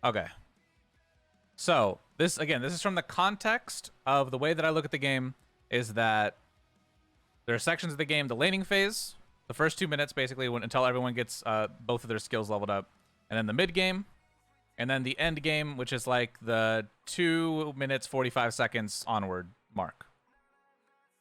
Okay. So, this is from the context of the way that I look at the game, is that there are sections of the game, the laning phase, the first 2 minutes, basically, until everyone gets both of their skills leveled up, and then the mid game, and then the end game, which is like the 2 minutes, 45 seconds onward mark.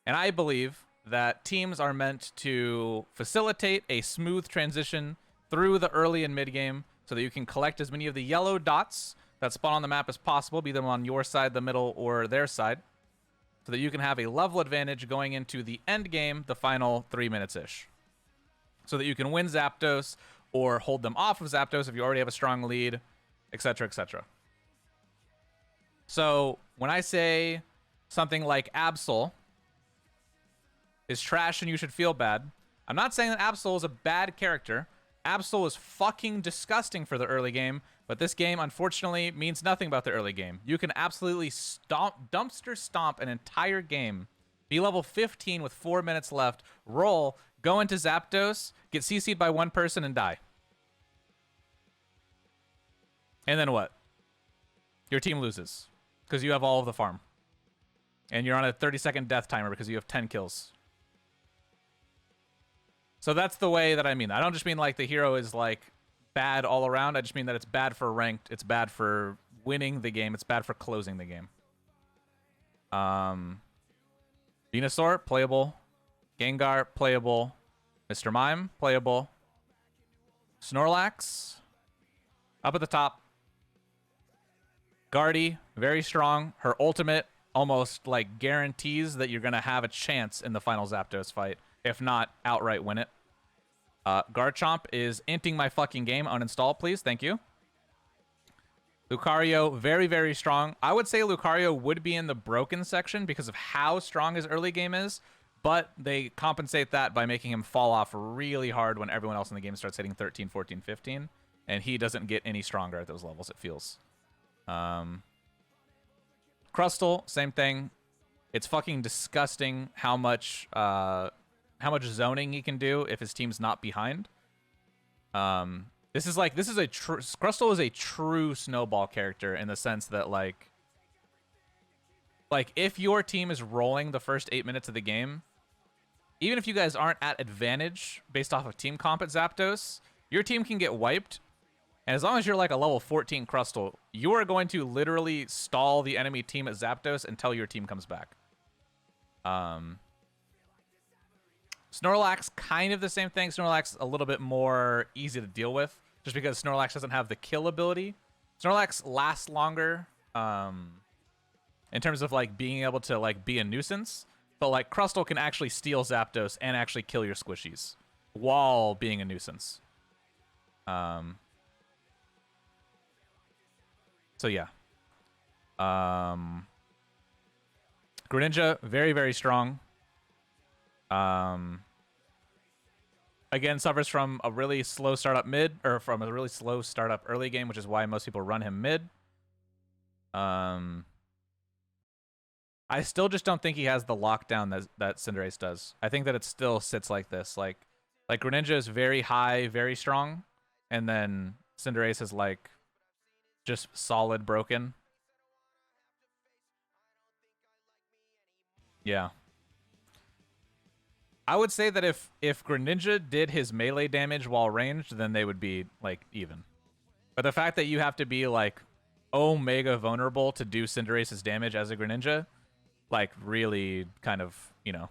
And I believe that teams are meant to facilitate a smooth transition through the early and mid game so that you can collect as many of the yellow dots that spawn on the map as possible, be them on your side, the middle, or their side, so that you can have a level advantage going into the end game, the final 3 minutes-ish. So that you can win Zapdos or hold them off of Zapdos if you already have a strong lead, etc., etc. So when I say something like Absol is trash and you should feel bad, I'm not saying that Absol is a bad character. Absol is fucking disgusting for the early game, but this game, unfortunately, means nothing about the early game. You can absolutely dumpster stomp an entire game, be level 15 with 4 minutes left, roll, go into Zapdos, get CC'd by one person, and die. And then what? Your team loses, because you have all of the farm. And you're on a 30-second death timer because you have 10 kills. So that's the way that I mean. I don't just mean like the hero is like bad all around. I just mean that it's bad for ranked. It's bad for winning the game. It's bad for closing the game. Venusaur, playable. Gengar, playable. Mr. Mime, playable. Snorlax, up at the top. Guardy, very strong. Her ultimate almost like guarantees that you're going to have a chance in the final Zapdos fight. If not, outright win it. Garchomp is inting my fucking game. Uninstall, please. Thank you. Lucario, very, very strong. I would say Lucario would be in the broken section because of how strong his early game is, but they compensate that by making him fall off really hard when everyone else in the game starts hitting 13, 14, 15, and he doesn't get any stronger at those levels, it feels. Crustle, same thing. It's fucking disgusting how much zoning he can do if his team's not behind. Crustle is a true snowball character in the sense that like if your team is rolling the first 8 minutes of the game, even if you guys aren't at advantage based off of team comp at Zapdos, your team can get wiped. And as long as you're like a level 14 Crustle, you are going to literally stall the enemy team at Zapdos until your team comes back. Snorlax, kind of the same thing. Snorlax a little bit more easy to deal with, just because Snorlax doesn't have the kill ability. Snorlax lasts longer in terms of like being able to like be a nuisance, but like Crustle can actually steal Zapdos and actually kill your squishies while being a nuisance. So yeah. Greninja, very, very strong. Again, suffers from a really slow startup mid, or from a really slow startup early game, which is why most people run him mid. I still just don't think he has the lockdown that Cinderace does. I think that it still sits like this. Like Greninja is very high, very strong, and then Cinderace is like just solid broken. Yeah. I would say that if Greninja did his melee damage while ranged, then they would be like even. But the fact that you have to be like omega vulnerable to do Cinderace's damage as a Greninja, like really kind of, you know,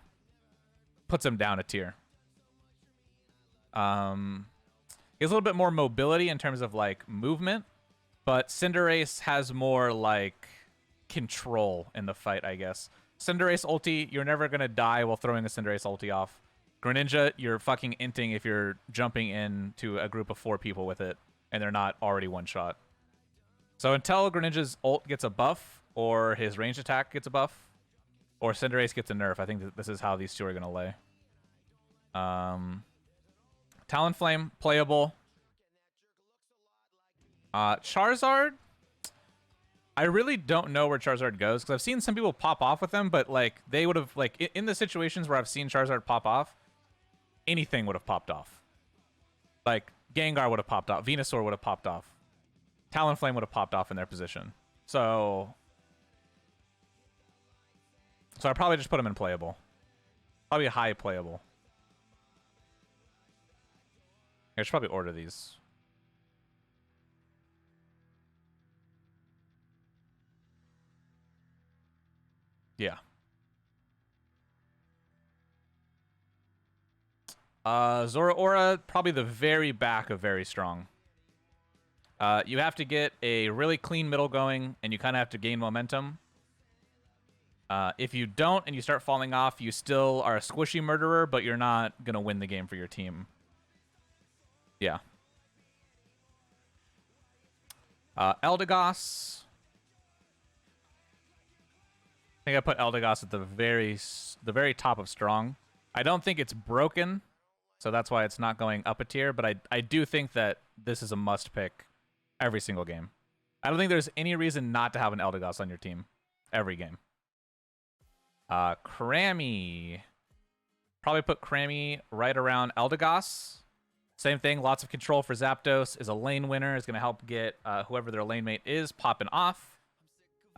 puts him down a tier. He has a little bit more mobility in terms of like movement, but Cinderace has more like control in the fight, I guess. Cinderace ulti, you're never going to die while throwing a Cinderace ulti off. Greninja, you're fucking inting if you're jumping into a group of 4 people with it and they're not already one-shot. So until Greninja's ult gets a buff, or his ranged attack gets a buff, or Cinderace gets a nerf, I think that this is how these two are going to lay. Talonflame, playable. Charizard, I really don't know where Charizard goes, because I've seen some people pop off with him, but like they would have, like in the situations where I've seen Charizard pop off, anything would have popped off. Like Gengar would have popped off, Venusaur would have popped off. Talonflame would have popped off in their position. So I probably just put him in playable. Probably high playable. I should probably order these. Yeah. Zoroark, probably the very back of very strong. You have to get a really clean middle going, and you kind of have to gain momentum. If you don't and you start falling off, you still are a squishy murderer, but you're not going to win the game for your team. Yeah. Eldegoss. I think I put Eldegoss at the very top of strong. I don't think it's broken, so that's why it's not going up a tier, but I do think that this is a must pick every single game. I don't think there's any reason not to have an Eldegoss on your team every game. Crammy. Probably put Crammy right around Eldegoss. Same thing, lots of control for Zapdos. Is a lane winner. Is going to help get whoever their lane mate is popping off.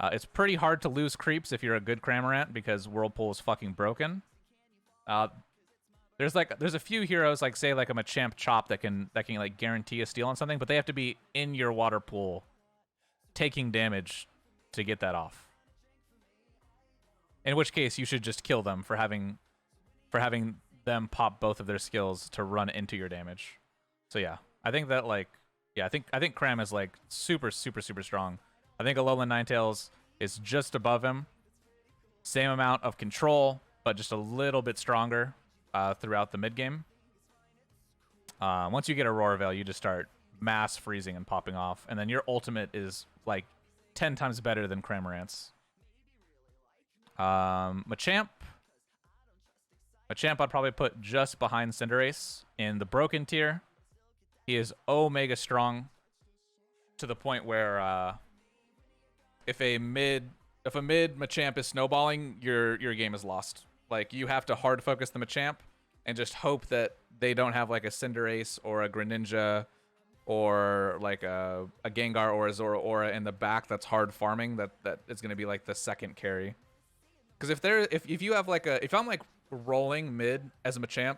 It's pretty hard to lose creeps if you're a good Cramorant because Whirlpool is fucking broken. There's a few heroes like say like a Machamp Chop that can like guarantee a steal on something, but they have to be in your water pool taking damage to get that off. In which case you should just kill them for having them pop both of their skills to run into your damage. So yeah, I think that like I think Cram is like super strong. I think Alolan Ninetales is just above him. Same amount of control, but just a little bit stronger throughout the mid game. Once you get Aurora Veil, you just start mass freezing and popping off, and then your ultimate is like 10 times better than Cramorant's. Machamp. Machamp I'd probably put just behind Cinderace in the broken tier. He is omega strong to the point where if a mid Machamp is snowballing, your game is lost. Like you have to hard focus the Machamp and just hope that they don't have like a Cinderace or a Greninja or like a Gengar or a Zoroark in the back that's hard farming that is going to be like the second carry. Because if you have like if I'm like rolling mid as a Machamp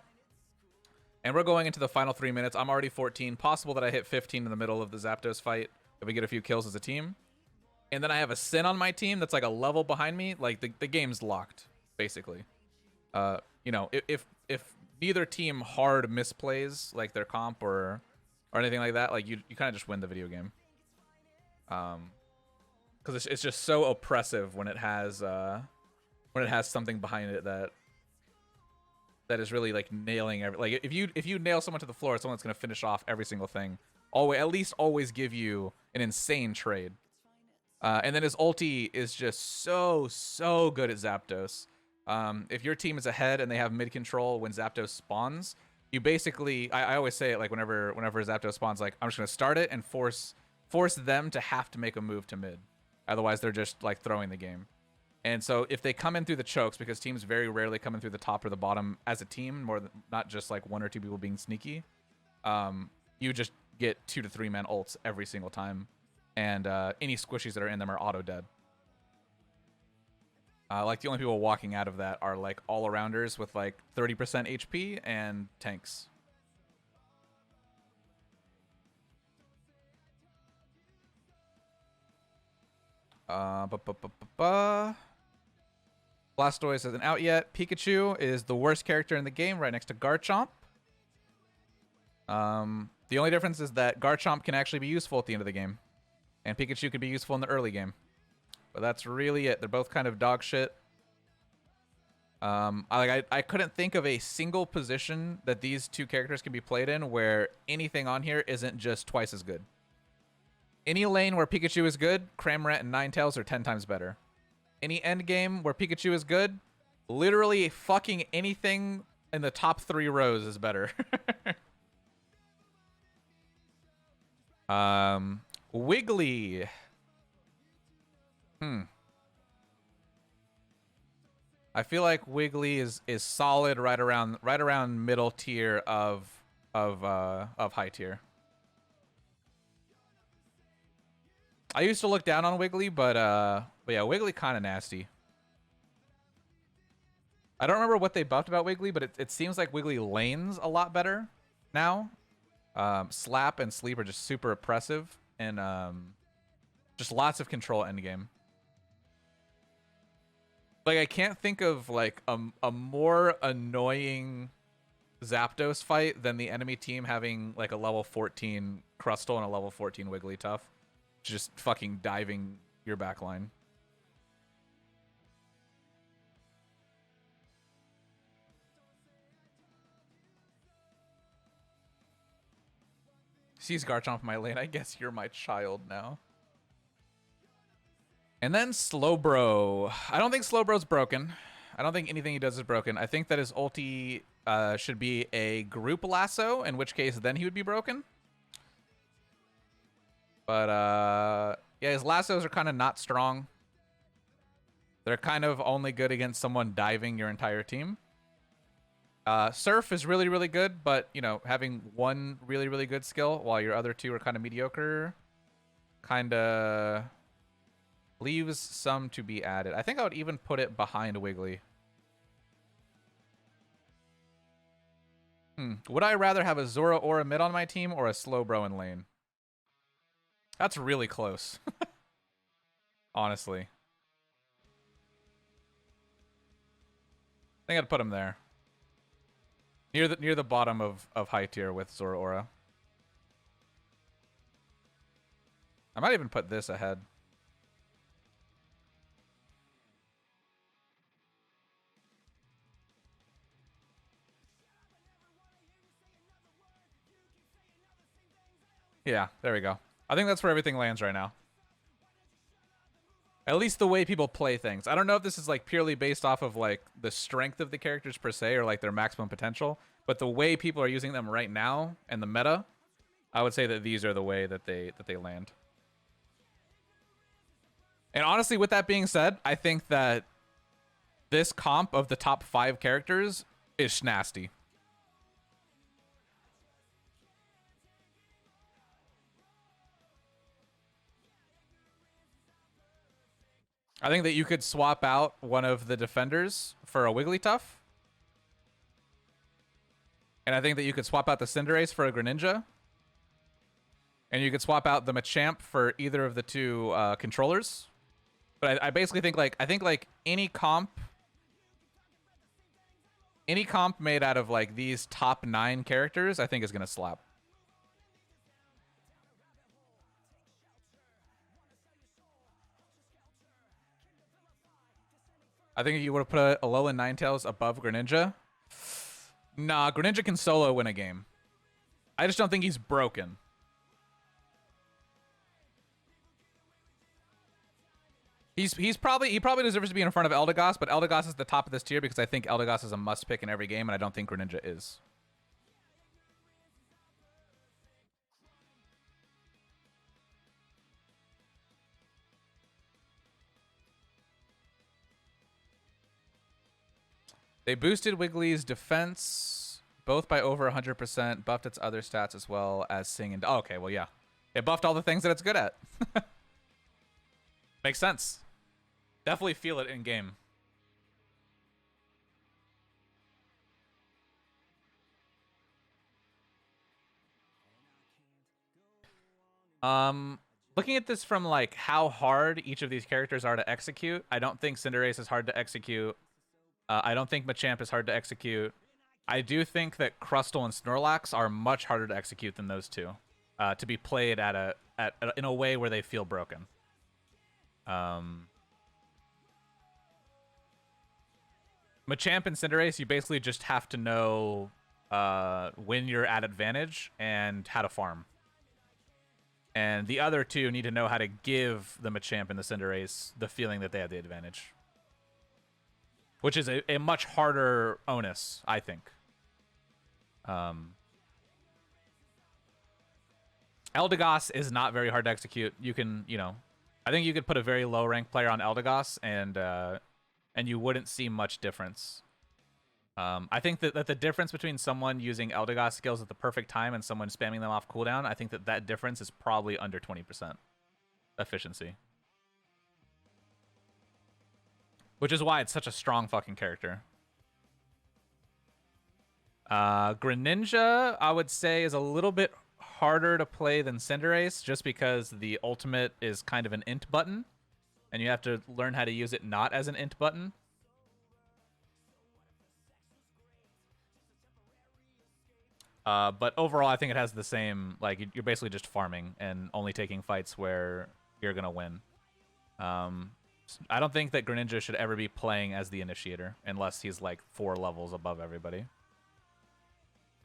and we're going into the final 3 minutes, I'm already 14. Possible that I hit 15 in the middle of the Zapdos fight if we get a few kills as a team. And then I have a Sin on my team that's like a level behind me. Like the game's locked, basically. You know, if neither team hard misplays like their comp or anything like that, like you kind of just win the video game. Because it's just so oppressive when it has something behind it that is really like nailing every. Like if you nail someone to the floor, it's someone that's gonna finish off every single thing. At least always give you an insane trade. And then his ulti is just so good at Zapdos. If your team is ahead and they have mid control when Zapdos spawns, you basically I always say it like whenever Zapdos spawns, like I'm just gonna start it and force them to have to make a move to mid. Otherwise they're just like throwing the game. And so if they come in through the chokes, because teams very rarely come in through the top or the bottom as a team, more than not just like one or two people being sneaky, you just get 2 to 3 man ults every single time. And any squishies that are in them are auto dead. Like the only people walking out of that are like all-arounders with like 30% HP and tanks. Blastoise isn't out yet. Pikachu is the worst character in the game, right next to Garchomp. The only difference is that Garchomp can actually be useful at the end of the game, and Pikachu can be useful in the early game. But that's really it. They're both kind of dog shit. I couldn't think of a single position that these two characters can be played in where anything on here isn't just twice as good. Any lane where Pikachu is good, Cramorant and Ninetales are 10 times better. Any end game where Pikachu is good, literally fucking anything in the top 3 rows is better. Wiggly. I feel like Wiggly is solid right around middle tier of high tier. I used to look down on Wiggly, but yeah, Wiggly kind of nasty. I don't remember what they buffed about Wiggly, but it seems like Wiggly lanes a lot better now. Slap and Sleep are just super oppressive, and just lots of control endgame. Like, I can't think of like a more annoying Zapdos fight than the enemy team having like a level 14 Crustle and a level 14 Wigglytuff, just fucking diving your backline. Sees Garchomp in my lane. I guess you're my child now. And then Slowbro. I don't think Slowbro's broken. I don't think anything he does is broken. I think that his ulti should be a group lasso, in which case then he would be broken. But yeah, his lassos are kind of not strong. They're kind of only good against someone diving your entire team. Surf is really, really good, but, you know, having one really, really good skill while your other two are kind of mediocre kind of leaves some to be added. I think I would even put it behind Wiggly. Would I rather have a Zoroark mid on my team or a Slowbro in lane? That's really close. Honestly. I think I'd put him there. Near the bottom of high tier with Zoroark. I might even put this ahead. Yeah, there we go. I think that's where everything lands right now. At least the way people play things. I don't know if this is like purely based off of like the strength of the characters per se or like their maximum potential, but the way people are using them right now and the meta, I would say that these are the way that they land. And honestly, with that being said, I think that this comp of the top 5 characters is nasty. I think that you could swap out one of the defenders for a Wigglytuff. And I think that you could swap out the Cinderace for a Greninja. And you could swap out the Machamp for either of the two controllers. But I basically think like any comp made out of like these top 9 characters, I think is gonna slap. I think you would have put Alolan Ninetales above Greninja. Nah, Greninja can solo win a game. I just don't think he's broken. He probably deserves to be in front of Eldegoss, but Eldegoss is the top of this tier because I think Eldegoss is a must pick in every game, and I don't think Greninja is. They boosted Wiggly's defense both by over 100%, buffed its other stats as well as Sing and... Oh, okay, well, yeah. It buffed all the things that it's good at. Makes sense. Definitely feel it in game. Looking at this from like how hard each of these characters are to execute, I don't think Cinderace is hard to execute. I don't think Machamp is hard to execute. I do think that Crustle and Snorlax are much harder to execute than those two, to be played in a way where they feel broken. Machamp and Cinderace, you basically just have to know when you're at advantage and how to farm. And the other two need to know how to give the Machamp and the Cinderace the feeling that they have the advantage. Which is a much harder onus, I think. Eldegoss is not very hard to execute. You can, you know, I think you could put a very low rank player on Eldegoss and you wouldn't see much difference. I think that the difference between someone using Eldegoss skills at the perfect time and someone spamming them off cooldown, I think that difference is probably under 20%. efficiency. Which is why it's such a strong fucking character. Greninja, I would say, is a little bit harder to play than Cinderace, just because the ultimate is kind of an int button, and you have to learn how to use it not as an int button. But overall, I think it has the same, like, you're basically just farming and only taking fights where you're going to win. I don't think that Greninja should ever be playing as the initiator, unless he's, like, 4 levels above everybody.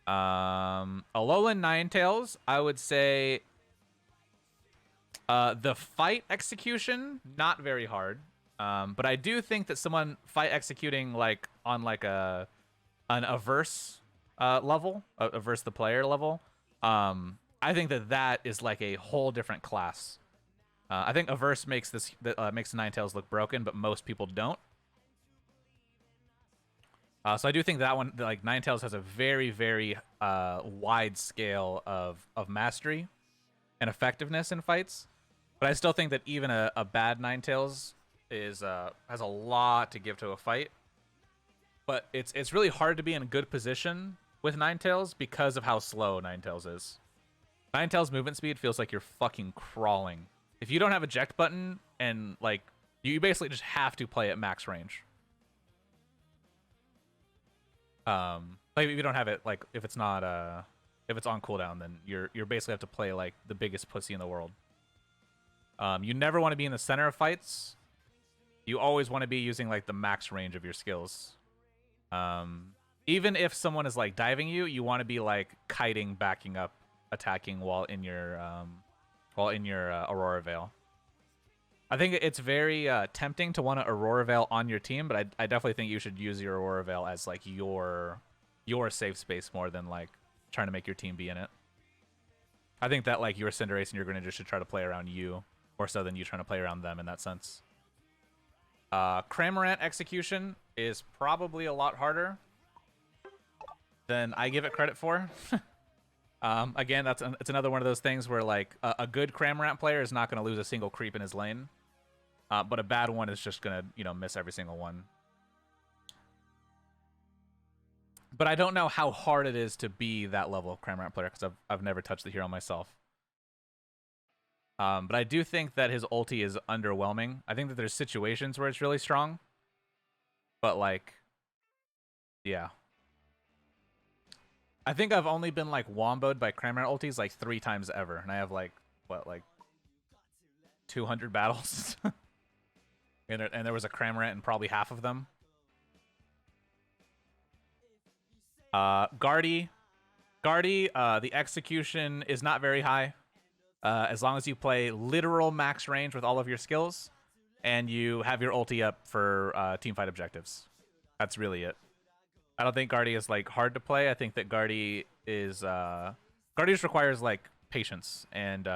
Alolan Ninetales, I would say the fight execution, not very hard. But I do think that someone fight executing, like, on, like, an averse level, versus the player level, I think that is like a whole different class. I think averse makes makes Ninetales look broken, but most people don't. So I do think that one, like, Ninetales has a very, very wide scale of mastery and effectiveness in fights. But I still think that even a bad Ninetales has a lot to give to a fight. But it's really hard to be in a good position with Ninetales because of how slow Ninetales is. Ninetales movement speed feels like you're fucking crawling. If you don't have eject button, and, like, you basically just have to play at max range. Like, if you don't have it, like, if it's not if it's on cooldown, then you're basically have to play like the biggest pussy in the world. You never want to be in the center of fights. You always want to be using, like, the max range of your skills. Even if someone is, like, diving you, you want to be, like, kiting, backing up, attacking while in your Aurora Veil. I think it's very tempting to want to Aurora Veil on your team, but I definitely think you should use your Aurora Veil as, like, your safe space more than, like, trying to make your team be in it. I think that, like, your Cinderace and your Greninja should try to play around you more so than you trying to play around them in that sense. Cramorant execution is probably a lot harder than I give it credit for. Again, it's another one of those things where, like, a good Cramorant player is not going to lose a single creep in his lane, but a bad one is just going to, you know, miss every single one. But I don't know how hard it is to be that level of Cramorant player, because I've never touched the hero myself. But I do think that his ulti is underwhelming. I think that there's situations where it's really strong, but, like, yeah. I think I've only been, like, womboed by Cramorant ultis, like, 3 times ever. And I have, like, what, like, 200 battles? and there was a Cramorant in probably half of them. Guardy, the execution is not very high. As long as you play literal max range with all of your skills, and you have your ulti up for teamfight objectives. That's really it. I don't think Guardy is, like, hard to play. I think that Guardy is Guardy just requires, like, patience and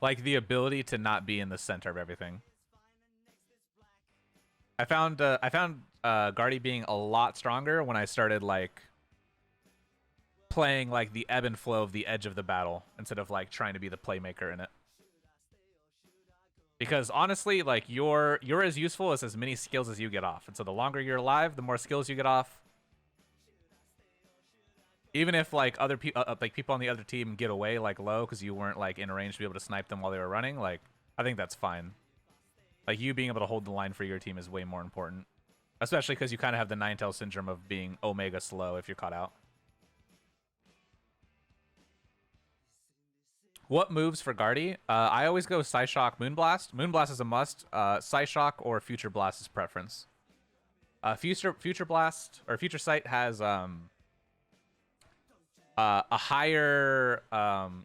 like, the ability to not be in the center of everything. I found Guardy being a lot stronger when I started, like, playing, like, the ebb and flow of the edge of the battle instead of, like, trying to be the playmaker in it. Because honestly, like, you're as useful as many skills as you get off. And so the longer you're alive, the more skills you get off. Even if, like, other people, like, people on the other team get away, like, low because you weren't, like, in range to be able to snipe them while they were running, like, I think that's fine. Like, you being able to hold the line for your team is way more important. Especially because you kind of have the Ninetales syndrome of being omega slow if you're caught out. What moves for Guardy? I always go Psyshock, Moonblast. Moonblast is a must. Psyshock or Future Blast is preference. Future Blast or Future Sight has a higher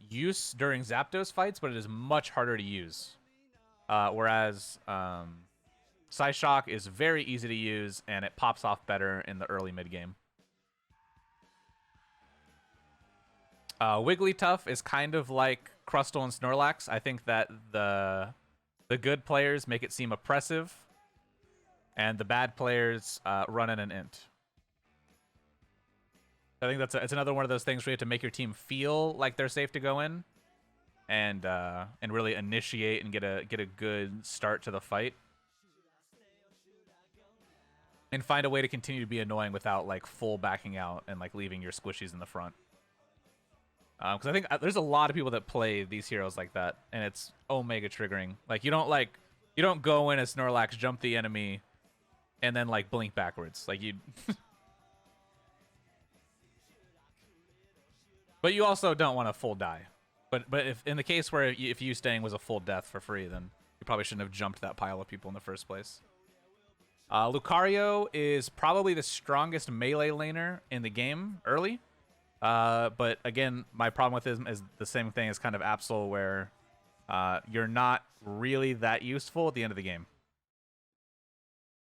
use during Zapdos fights, but it is much harder to use. Whereas Psyshock is very easy to use, and it pops off better in the early mid game. Wigglytuff is kind of like Crustle and Snorlax. I think that the good players make it seem oppressive, and the bad players run in an int. I think it's another one of those things where you have to make your team feel like they're safe to go in, and really initiate and get a good start to the fight. And find a way to continue to be annoying without like full backing out and like leaving your squishies in the front. Because I think there's a lot of people that play these heroes like that, and it's omega triggering. Like you don't go in as Snorlax, jump the enemy, and then like blink backwards. Like you. But you also don't want a full die. But if in the case where if you staying was a full death for free, then you probably shouldn't have jumped that pile of people in the first place. Lucario is probably the strongest melee laner in the game early. But again, my problem with him is the same thing as kind of Absol, where you're not really that useful at the end of the game.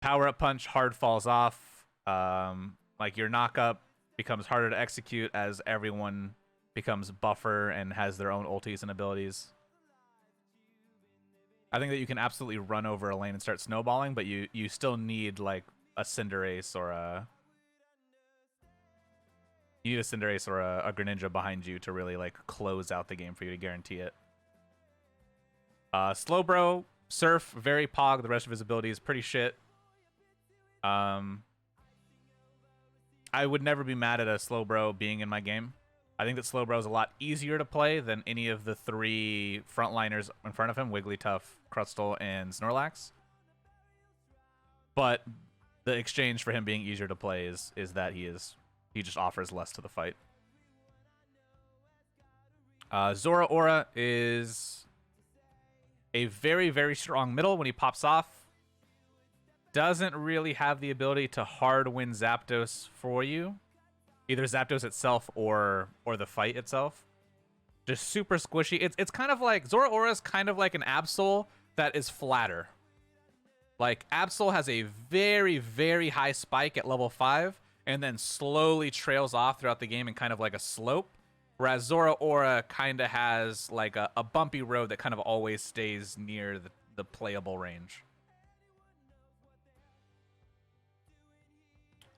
Power-up punch hard falls off. Like your knock-up becomes harder to execute as everyone becomes buffer and has their own ultis and abilities. I think that you can absolutely run over a lane and start snowballing, but you still need like a Cinderace or a Greninja behind you to really like close out the game for you to guarantee it. Slowbro, Surf, very pog. The rest of his ability is pretty shit. I would never be mad at a Slowbro being in my game. I think that Slowbro is a lot easier to play than any of the three frontliners in front of him, Wigglytuff, Crustle, and Snorlax. But the exchange for him being easier to play is that he just offers less to the fight. Zoroark is a very, very strong middle when he pops off. Doesn't really have the ability to hard win Zapdos for you. Either Zapdos itself or the fight itself. Just super squishy. It's kind of like Zoroark is kind of like an Absol that is flatter. Like Absol has a very, very high spike at level 5 and then slowly trails off throughout the game in kind of like a slope. Whereas Zoroark kind of has like a bumpy road that kind of always stays near the playable range.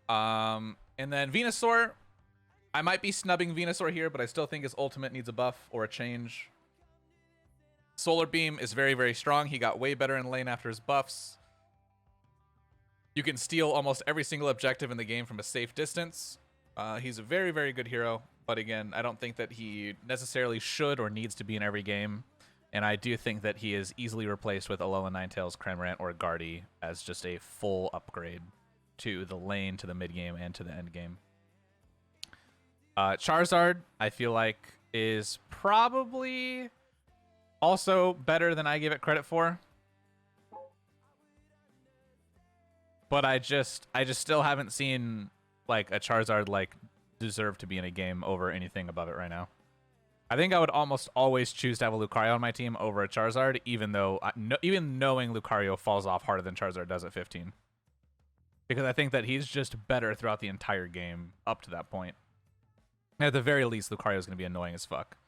And then Venusaur, I might be snubbing Venusaur here, but I still think his ultimate needs a buff or a change. Solar Beam is very, very strong. He got way better in lane after his buffs. You can steal almost every single objective in the game from a safe distance. He's a very, very good hero, but again, I don't think that he necessarily should or needs to be in every game. And I do think that he is easily replaced with Alolan Ninetales, Cramorant, or Gardy as just a full upgrade to the lane, to the mid game, and to the end game. Charizard, I feel like, is probably also better than I give it credit for. But I just still haven't seen like a Charizard like deserve to be in a game over anything above it right now. I think I would almost always choose to have a Lucario on my team over a Charizard, even though even knowing Lucario falls off harder than Charizard does at 15. Because I think that he's just better throughout the entire game up to that point. And at the very least, Lucario is going to be annoying as fuck.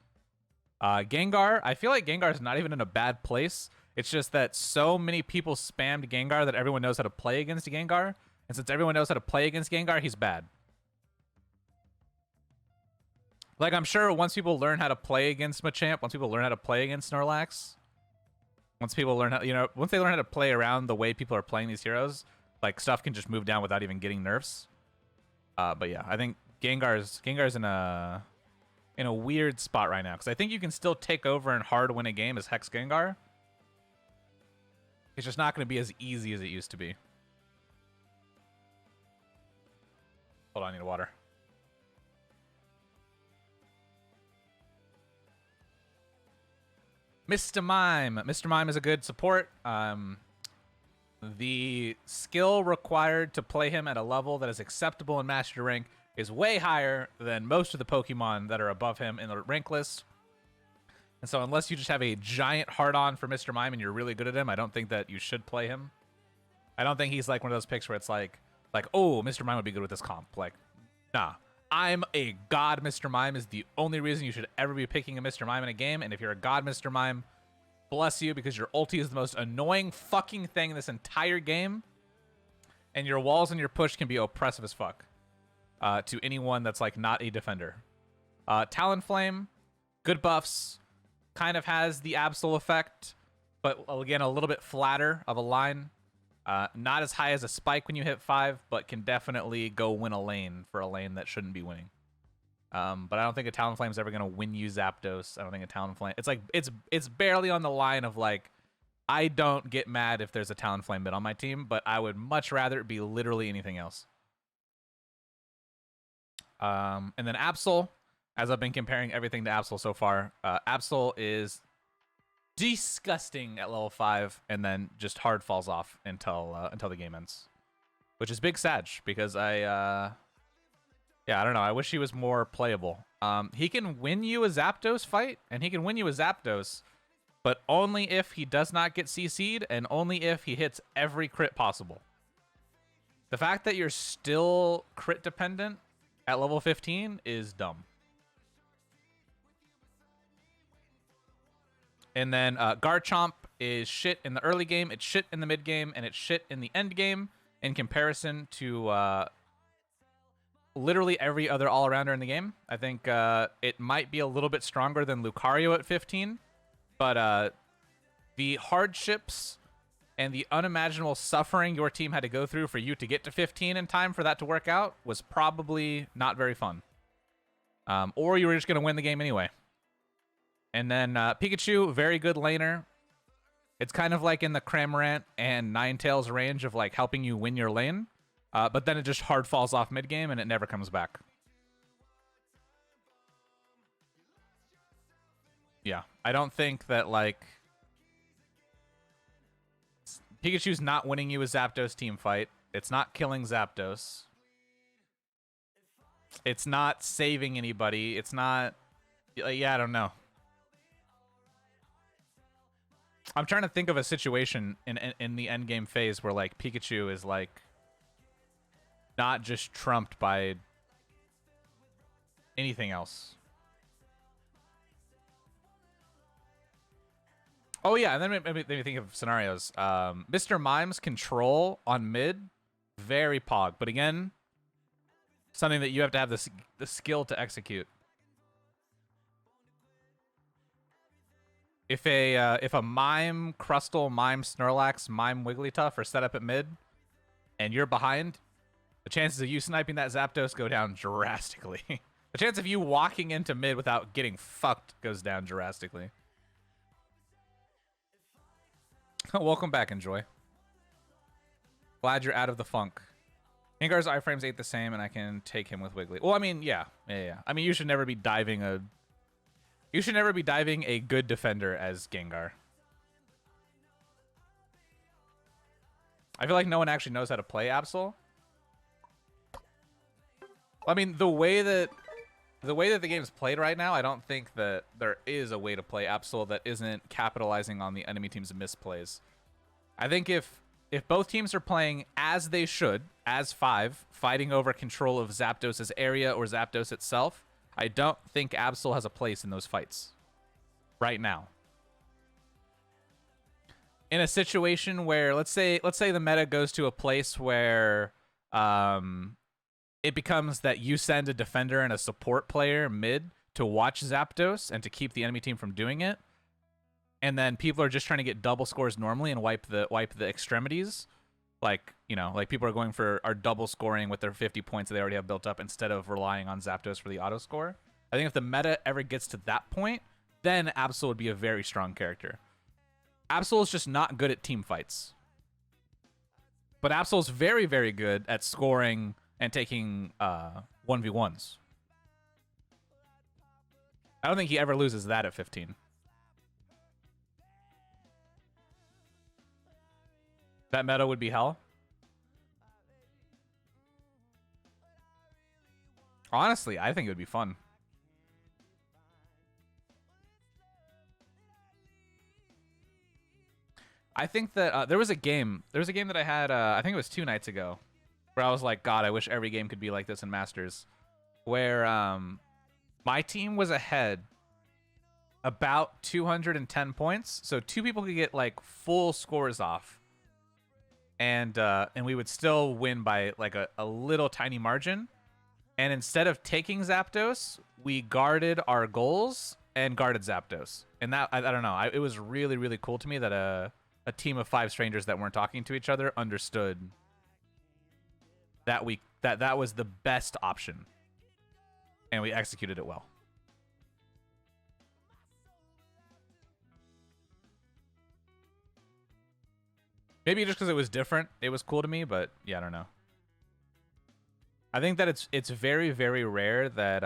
Gengar, I feel like Gengar is not even in a bad place. It's just that so many people spammed Gengar that everyone knows how to play against Gengar. And since everyone knows how to play against Gengar, he's bad. Like, I'm sure once people learn how to play against Machamp, once people learn how to play against Snorlax, once people learn how, once they learn how to play around the way people are playing these heroes, like, stuff can just move down without even getting nerfs. But yeah, I think Gengar's in a weird spot right now, because I think you can still take over and hard win a game as Hex Gengar. It's just not going to be as easy as it used to be. Hold on, I need water. Mr. Mime. Mr. Mime is a good support. The skill required to play him at a level that is acceptable in Master Rank is way higher than most of the Pokemon that are above him in the rank list. And so unless you just have a giant hard-on for Mr. Mime and you're really good at him, I don't think that you should play him. I don't think he's like one of those picks where it's like, oh, Mr. Mime would be good with this comp. Like, nah. I'm a god Mr. Mime is the only reason you should ever be picking a Mr. Mime in a game. And if you're a god Mr. Mime, bless you, because your ulti is the most annoying fucking thing in this entire game. And your walls and your push can be oppressive as fuck to anyone that's like not a defender. Talonflame, good buffs. kind of has the Absol effect, but again, a little bit flatter of a line. Not as high as a spike when you hit 5, but can definitely go win a lane for a lane that shouldn't be winning. But I don't think a Talonflame is ever going to win you Zapdos. I don't think a Talonflame... It's like, it's barely on the line of like, I don't get mad if there's a Talonflame bit on my team, but I would much rather it be literally anything else. And then Absol, as I've been comparing everything to Absol so far, Absol is disgusting at level 5, and then just hard falls off until the game ends, which is big Sag because yeah, I don't know. I wish he was more playable. He can win you a Zapdos fight, and he can win you a Zapdos, but only if he does not get CC'd and only if he hits every crit possible. The fact that you're still crit dependent at level 15 is dumb. And then Garchomp is shit in the early game, it's shit in the mid game, and it's shit in the end game in comparison to literally every other all-arounder in the game. I think it might be a little bit stronger than Lucario at 15, but the hardships and the unimaginable suffering your team had to go through for you to get to 15 in time for that to work out was probably not very fun. Or you were just going to win the game anyway. And then Pikachu, very good laner. It's kind of like in the Cramorant and Ninetales range of like helping you win your lane. But then it just hard falls off mid-game and it never comes back. Yeah, I don't think that like... Pikachu's not winning you a Zapdos team fight. It's not killing Zapdos. It's not saving anybody. It's not... Yeah, I don't know. I'm trying to think of a situation in the end game phase where like Pikachu is like not just trumped by anything else. Oh yeah, and then let me think of scenarios. Mr. Mime's control on mid, very pog, but again, something that you have to have the skill to execute. If a Mime Crustle, Mime Snorlax, Mime Wigglytuff are set up at mid, and you're behind, the chances of you sniping that Zapdos go down drastically. The chance of you walking into mid without getting fucked goes down drastically. Welcome back, Enjoy. Glad you're out of the funk. Gengar's iframes ain't the same, and I can take him with Wiggly. Well, I mean, yeah. I mean, you should never be diving a good defender as Gengar. I feel like no one actually knows how to play Absol. I mean, the way that the game's played right now, I don't think that there is a way to play Absol that isn't capitalizing on the enemy team's misplays. I think if both teams are playing as they should, as 5, fighting over control of Zapdos' area or Zapdos itself, I don't think Absol has a place in those fights right now. In a situation where, let's say the meta goes to a place where it becomes that you send a defender and a support player mid to watch Zapdos and to keep the enemy team from doing it, and then people are just trying to get double scores normally and wipe the extremities, like, you know, like people are double scoring with their 50 points that they already have built up instead of relying on Zapdos for the auto score. I think if the meta ever gets to that point, then Absol would be a very strong character. Absol is just not good at team fights. But Absol is very, very good at scoring and taking 1v1s. I don't think he ever loses that at 15. That meta would be hell. Honestly, I think it would be fun. I think that there was a game that I had, I think it was 2 nights ago, where I was like, God, I wish every game could be like this in Masters, where my team was ahead about 210 points, so 2 people could get like full scores off, and we would still win by like a little tiny margin. And instead of taking Zapdos, we guarded our goals and guarded Zapdos. And that, I don't know. It was really, really cool to me that a team of 5 strangers that weren't talking to each other understood that that was the best option. And we executed it well. Maybe just because it was different, it was cool to me, but yeah, I don't know. I think that it's very, very rare that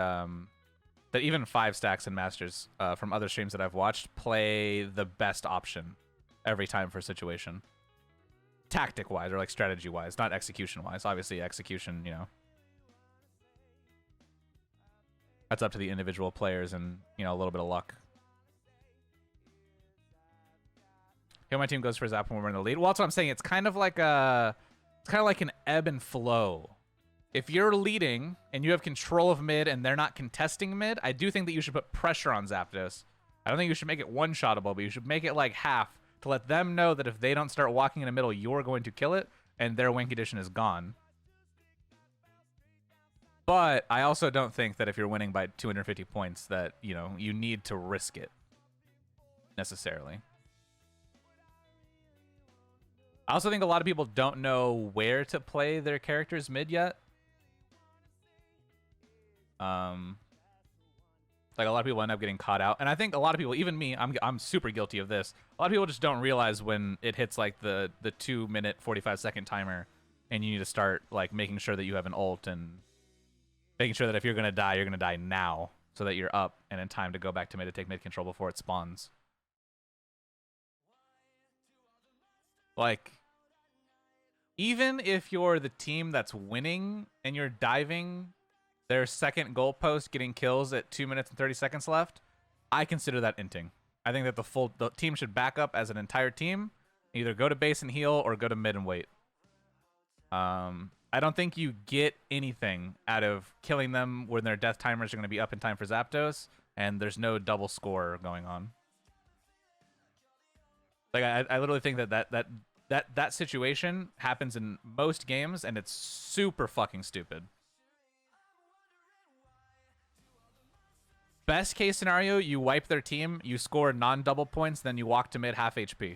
that even 5 stacks and masters from other streams that I've watched play the best option every time for a situation. Tactic-wise or like strategy-wise, not execution-wise. Obviously, execution, you know, that's up to the individual players and, you know, a little bit of luck. Okay, my team goes for Zap when we're in the lead. Well, that's what I'm saying. It's kind of like an ebb and flow. If you're leading and you have control of mid and they're not contesting mid, I do think that you should put pressure on Zapdos. I don't think you should make it one-shottable, but you should make it like half to let them know that if they don't start walking in the middle, you're going to kill it, and their win condition is gone. But I also don't think that if you're winning by 250 points that, you know, you need to risk it necessarily. I also think a lot of people don't know where to play their characters mid yet. Like a lot of people end up getting caught out, and I think a lot of people, even me, I'm super guilty of this. A lot of people just don't realize when it hits like the 2-minute 45-second timer, and you need to start like making sure that you have an ult and making sure that if you're gonna die now, so that you're up and in time to go back to mid to take mid control before it spawns. Like, even if you're the team that's winning and you're diving their second goalpost, getting kills at 2 minutes and 30 seconds left, I consider that inting. I think that the team should back up as an entire team, either go to base and heal or go to mid and wait. I don't think you get anything out of killing them when their death timers are going to be up in time for Zapdos, and there's no double score going on. Like I literally think that situation happens in most games, and it's super fucking stupid. Best case scenario, you wipe their team, you score non-double points, then you walk to mid half HP.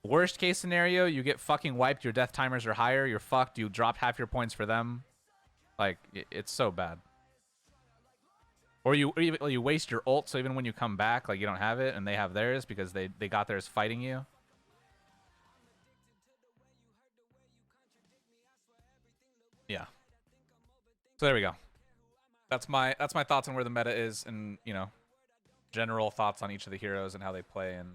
Worst case scenario, you get fucking wiped, your death timers are higher, you're fucked, you drop half your points for them. Like, it's so bad. Or you waste your ult, so even when you come back, like, you don't have it, and they have theirs because they got theirs fighting you. Yeah. So there we go. That's my thoughts on where the meta is, and, you know, general thoughts on each of the heroes and how they play, and